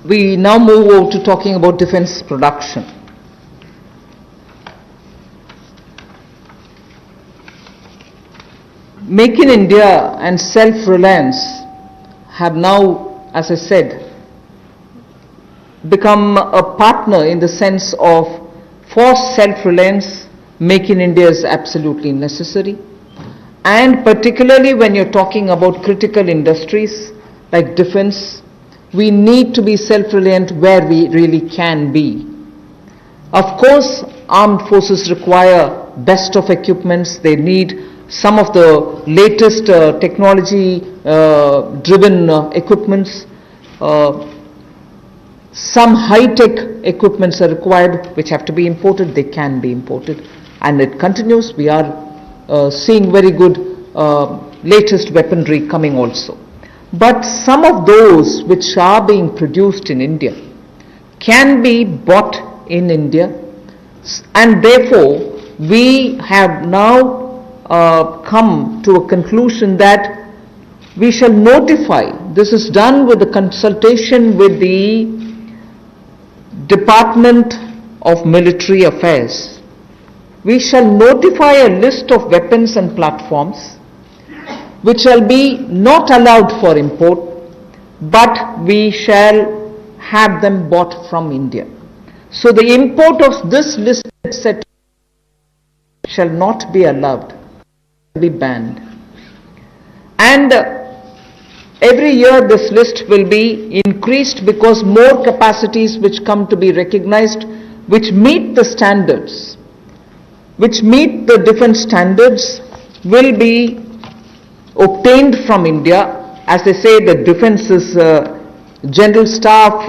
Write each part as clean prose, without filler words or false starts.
We now move over to talking about defense production. Make in India and self-reliance have now, as I said, become a partner in the sense of for self-reliance, Make in India is absolutely necessary. And particularly when you're talking about critical industries like defense, we need to be self-reliant where we really can be. Of course, armed forces require best of equipments. They need some of the latest technology driven equipments. Some high-tech equipments are required which have to be imported. They can be imported, and it continues. We are seeing very good latest weaponry coming also. But some of those which are being produced in India can be bought in India, and therefore we have now come to a conclusion that we shall notify. This is done with the consultation with the Department of Military Affairs. We shall notify a list of weapons and platforms which shall be not allowed for import, but we shall have them bought from India. So the import of this listed set shall not be allowed, be banned. And every year this list will be increased because more capacities which come to be recognized, which meet the standards, which meet the defense standards, will be obtained from India. As they say, the defense is general staff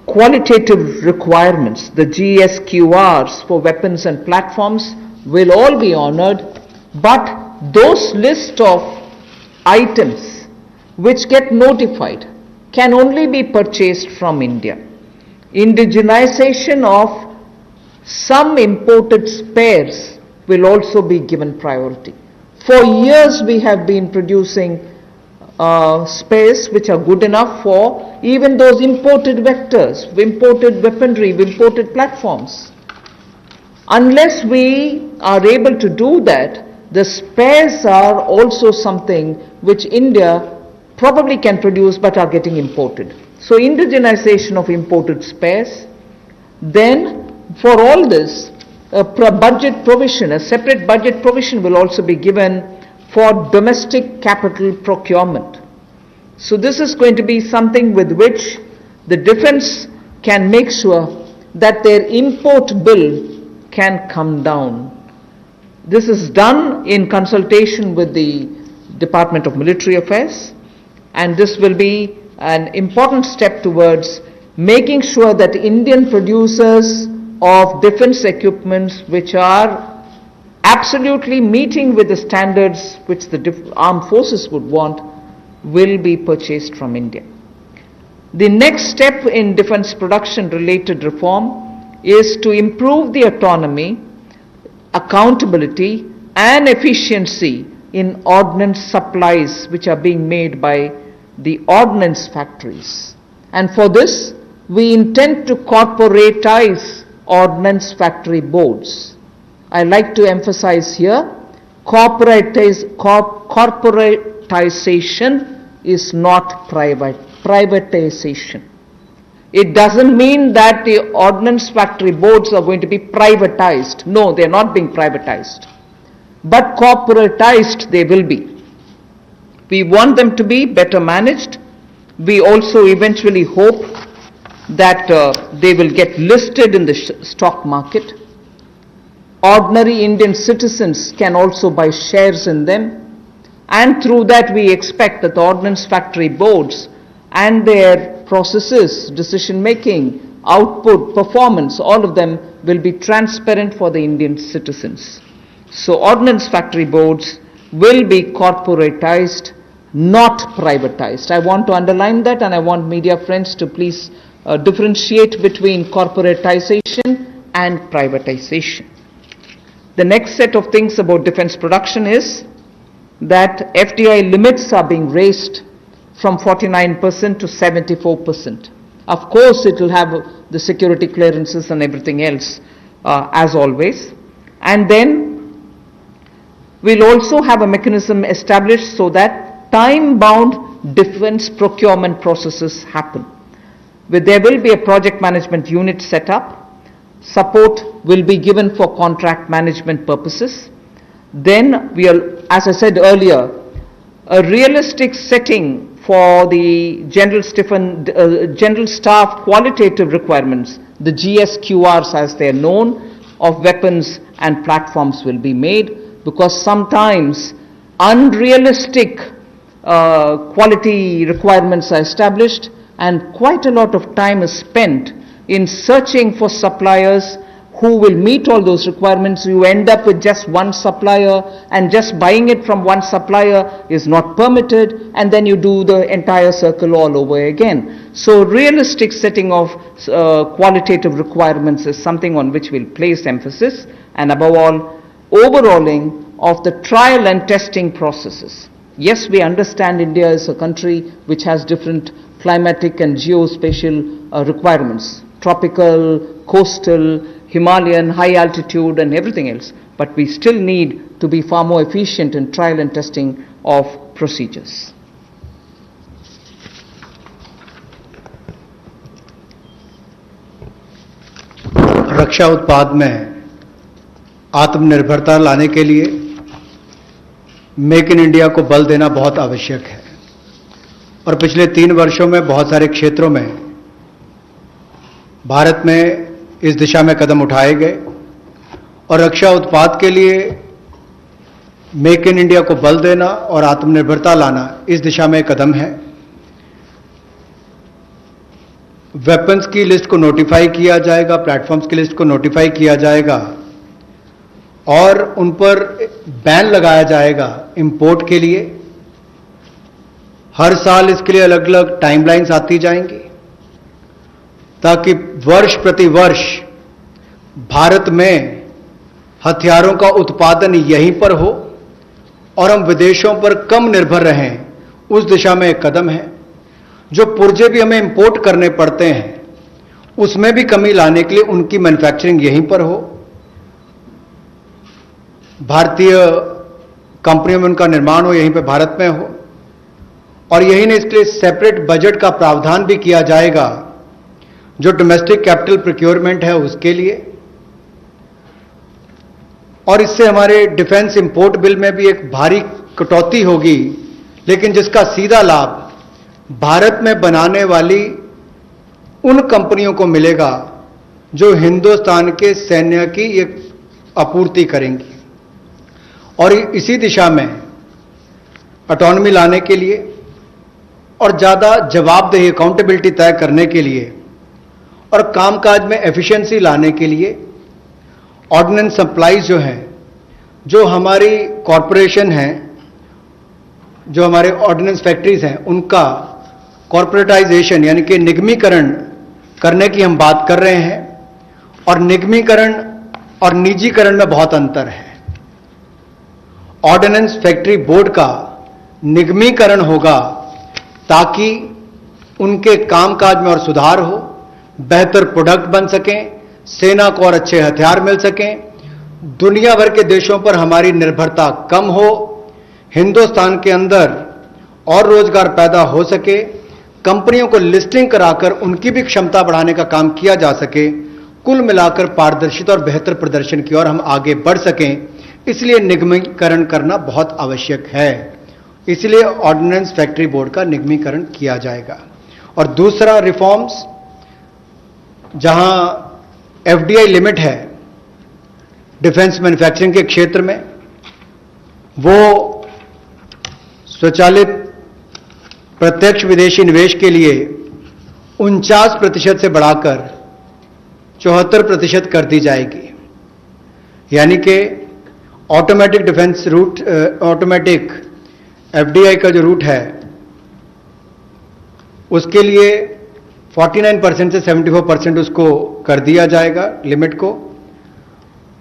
qualitative requirements, the GSQRs for weapons and platforms will all be honored, but those list of items which get notified can only be purchased from India. Indigenization of some imported spares will also be given priority. For years we have been producing spares which are good enough for even those imported vectors, imported weaponry, imported platforms. Unless we are able to do that, the spares are also something which India probably can produce but are getting imported. So indigenization of imported spares. Then for all this, a budget provision, a separate budget provision will also be given for domestic capital procurement. So this is going to be something with which the defense can make sure that their import bill can come down. This is done in consultation with the Department of Military Affairs, and this will be an important step towards making sure that Indian producers of defense equipments which are absolutely meeting with the standards which the armed forces would want will be purchased from India. The next step in defense production related reform is to improve the autonomy, accountability and efficiency in ordnance supplies which are being made by the ordnance factories. And for this, we intend to corporatize ordnance factory boards. I like to emphasize here, corporatization is not privatization. It doesn't mean that the ordnance factory boards are going to be privatized. No, they are not being privatized. But corporatized they will be. We want them to be better managed. We also eventually hope that they will get listed in the stock market. Ordinary Indian citizens can also buy shares in them. And through that we expect that the ordnance factory boards and their processes, decision making, output, performance, all of them will be transparent for the Indian citizens. So ordnance factory boards will be corporatized, not privatized. I want to underline that, and I want media friends to please differentiate between corporatization and privatization. The next set of things about defense production is that FDI limits are being raised from 49% to 74%. Of course, it will have the security clearances and everything else, as always. And then we'll also have a mechanism established so that time-bound defense procurement processes happen. There will be a project management unit set up. Support will be given for contract management purposes. Then as I said earlier, a realistic setting for the general staff qualitative requirements, the GSQRs as they are known, of weapons and platforms will be made, because sometimes unrealistic quality requirements are established and quite a lot of time is spent in searching for suppliers who will meet all those requirements. You end up with just one supplier, and just buying it from one supplier is not permitted, and then you do the entire circle all over again. So realistic setting of qualitative requirements is something on which we'll place emphasis, and above all, overhauling of the trial and testing processes. Yes, we understand India is a country which has different climatic and geospatial requirements, tropical, coastal, Himalayan, high altitude and everything else, but we still need to be far more efficient in trial and testing of procedures. रक्षा उत्पाद में आत्मनिर्भरता लाने के लिए make in India को बल देना बहुत आवश्यक है, और पिछले 3 वर्षों में बहुत सारे क्षेत्रों में भारत में इस दिशा में कदम उठाए गए, और रक्षा उत्पाद के लिए मेक इन इंडिया को बल देना और आत्मनिर्भरता लाना इस दिशा में कदम है। वेपन्स की लिस्ट को नोटिफाई किया जाएगा, प्लेटफॉर्म्स की लिस्ट को नोटिफाई किया जाएगा, और उन पर बैन लगाया जाएगा इंपोर्ट के लिए। हर साल इसके लिए अलग अलग टाइमलाइंस आती जाएंगी, ताकि वर्ष प्रति वर्ष भारत में हथियारों का उत्पादन यहीं पर हो और हम विदेशों पर कम निर्भर रहें, उस दिशा में एक कदम है। जो पुर्जे भी हमें इंपोर्ट करने पड़ते हैं, उसमें भी कमी लाने के लिए उनकी मैन्युफैक्चरिंग यहीं पर हो, भारतीय कंपनियों में उनका निर्माण हो, यहीं पर भारत में हो। और यही नहीं, इसके लिए सेपरेट बजट का प्रावधान भी किया जाएगा, जो डोमेस्टिक कैपिटल प्रोक्योरमेंट है उसके लिए। और इससे हमारे डिफेंस इंपोर्ट बिल में भी एक भारी कटौती होगी, लेकिन जिसका सीधा लाभ भारत में बनाने वाली उन कंपनियों को मिलेगा जो हिंदुस्तान के सैन्य की एक आपूर्ति करेंगी। और इसी दिशा में ऑटोनॉमी लाने के लिए और ज्यादा जवाबदेही, अकाउंटेबिलिटी तय करने के लिए और कामकाज में एफिशिएंसी लाने के लिए ऑर्डिनेंस सप्लाईज जो हैं, जो हमारी कॉरपोरेशन हैं, जो हमारे ऑर्डिनेंस फैक्ट्रीज हैं, उनका कॉर्पोरेटाइजेशन यानी कि निगमीकरण करने की हम बात कर रहे हैं। और निगमीकरण और निजीकरण में बहुत अंतर है। ऑर्डिनेंस फैक्ट्री बोर्ड का निगमीकरण होगा ताकि उनके कामकाज में और सुधार हो, बेहतर प्रोडक्ट बन सकें, सेना को और अच्छे हथियार मिल सकें, दुनिया भर के देशों पर हमारी निर्भरता कम हो, हिंदुस्तान के अंदर और रोजगार पैदा हो सके, कंपनियों को लिस्टिंग कराकर उनकी भी क्षमता बढ़ाने का काम किया जा सके, कुल मिलाकर पारदर्शिता और बेहतर प्रदर्शन की ओर हम आगे बढ़ सकें। इसलिए निगमीकरण करना बहुत आवश्यक है। इसलिए ऑर्डिनेंस फैक्ट्री बोर्ड का निगमीकरण किया जाएगा। और दूसरा रिफॉर्म्स, जहां एफडीआई लिमिट है डिफेंस मैन्युफैक्चरिंग के क्षेत्र में, वो स्वचालित प्रत्यक्ष विदेशी निवेश के लिए 49% से बढ़ाकर 74% कर दी जाएगी। यानी कि automatic defence route, automatic FDI का जो रूट है उसके लिए 49% से 74% उसको कर दिया जाएगा लिमिट को।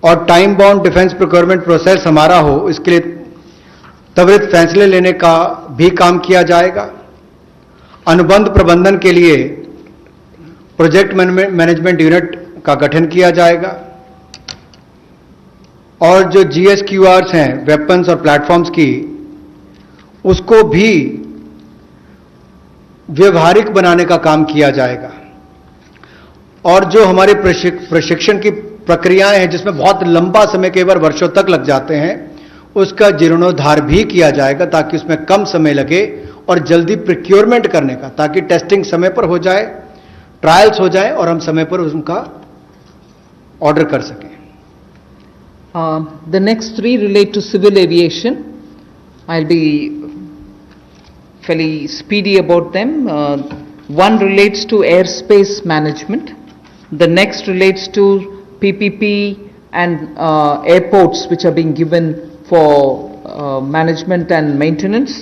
और time bound defence procurement process हमारा हो, इसके लिए त्वरित फैसले लेने का भी काम किया जाएगा। अनुबंध प्रबंधन के लिए प्रोजेक्ट मैनेजमेंट यूनिट का गठन किया जाएगा और जो GSQRs हैं वेपन्स और प्लेटफॉर्म्स की, उसको भी व्यवहारिक बनाने का काम किया जाएगा। और जो हमारे प्रशिक्षण की प्रक्रियाएं हैं जिसमें बहुत लंबा समय, कई बार वर्षों तक लग जाते हैं, उसका जीर्णोद्धार भी किया जाएगा ताकि उसमें कम समय लगे और जल्दी प्रोक्योरमेंट करने का, ताकि टेस्टिंग समय पर हो जाए, ट्रायल्स हो जाए और हम समय पर उनका ऑर्डर कर सकें। The next three relate to civil aviation. I'll be fairly speedy about them. One relates to airspace management. The next relates to PPP and airports which are being given for management and maintenance.